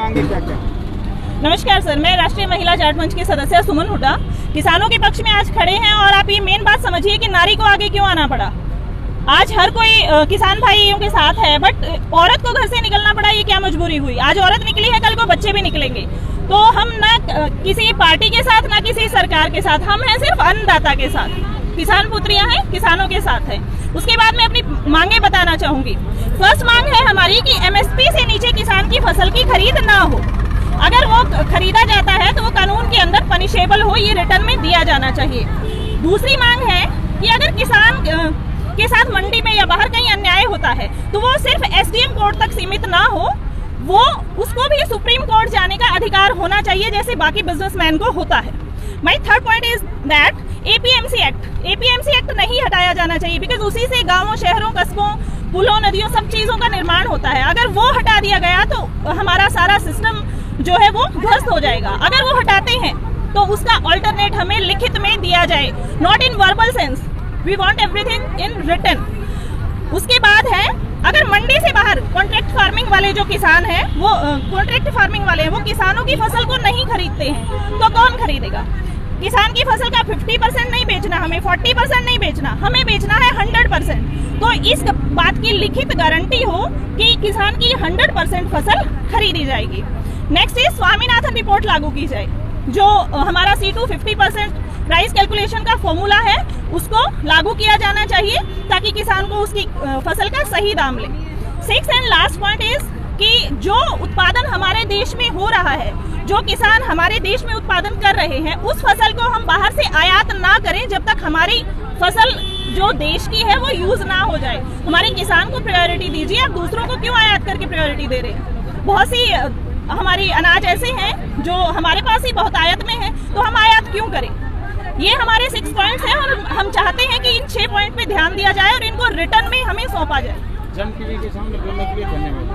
मांगे क्या क्या? नमस्कार सर, मैं राष्ट्रीय महिला जाट मंच के सदस्य सुमन हुड्डा किसानों के पक्ष में आज खड़े हैं। और आप ये मेन बात समझिए कि नारी को आगे क्यों आना पड़ा। आज हर कोई किसान भाइयों के साथ है, बट औरत को घर से निकलना पड़ा, ये क्या मजबूरी हुई? आज औरत निकली है, कल को बच्चे भी निकलेंगे। तो हम ना किसी पार्टी के साथ, ना किसी सरकार के साथ, हम हैं सिर्फ अन्नदाता के साथ। किसान पुत्रियां हैं, किसानों के साथ है। उसके बाद मैं अपनी मांगे बताना चाहूंगी। फर्स्ट मांग है हमारी कि एमएसपी से नीचे किसान की फसल की खरीद ना हो। अगर वो खरीदा जाता है तो वो कानून के अंदर पनिशेबल हो, ये रिटर्न में दिया जाना चाहिए। दूसरी मांग है कि अगर किसान के साथ मंडी में या बाहर कहीं अन्याय होता है तो वो सिर्फ एसडीएम कोर्ट तक सीमित ना हो, वो उसको भी सुप्रीम कोर्ट जाने का अधिकार होना चाहिए जैसे बाकी बिजनेसमैन को होता है। My third point is that APMC act नहीं हटाया जाना चाहिए, बिकॉज उसी से गांवों, शहरों, कस्बों, पुलों, नदियों, सब चीजों का निर्माण होता है। अगर वो हटा दिया गया तो हमारा सारा सिस्टम जो है वो ध्वस्त हो जाएगा। अगर वो हटाते हैं तो उसका ऑल्टरनेट हमें लिखित में दिया जाए, not in verbal sense. We want everything in written. उसके बाद है, अगर मंडी से बाहर कॉन्ट्रैक्ट फार्मिंग वाले जो किसान हैं, वो कॉन्ट्रैक्ट फार्मिंग वाले हैं, वो किसानों की फसल को नहीं खरीदते हैं, तो कौन खरीदेगा? किसान की फसल का 50% नहीं बेचना, हमें 40% नहीं बेचना, हमें बेचना है 100%। तो इस बात की लिखित गारंटी हो कि किसान की 100% फसल खरीदी जाएगी। नेक्स्ट इज स्वामीनाथन रिपोर्ट लागू की जाए। जो हमारा C2 50% प्राइस कैलकुलेशन का फॉर्मूला है, उसको लागू किया जाना चाहिए ताकि किसान को उसकी फसल का सही दाम ले। Six and last point is कि जो उत्पादन हमारे देश में हो रहा है, जो किसान हमारे देश में उत्पादन कर रहे हैं, उस फसल को हम बाहर से आयात ना करें जब तक हमारी फसल जो देश की है वो यूज ना हो जाए। हमारे किसान को प्रायोरिटी दीजिए, आप दूसरों को क्यों आयात करके प्रायोरिटी दे रहे हैं? बहुत सी हमारी अनाज ऐसे हैं जो हमारे पास ही बहुत आयात में है, तो हम आयात क्यों करें? ये हमारे 6 पॉइंट्स हैं और हम चाहते हैं कि इन 6 पॉइंट पे ध्यान दिया जाए और इनको रिटर्न में हमें सौंपा जाए। जन टीवी के सामने बोलने के लिए धन्यवाद।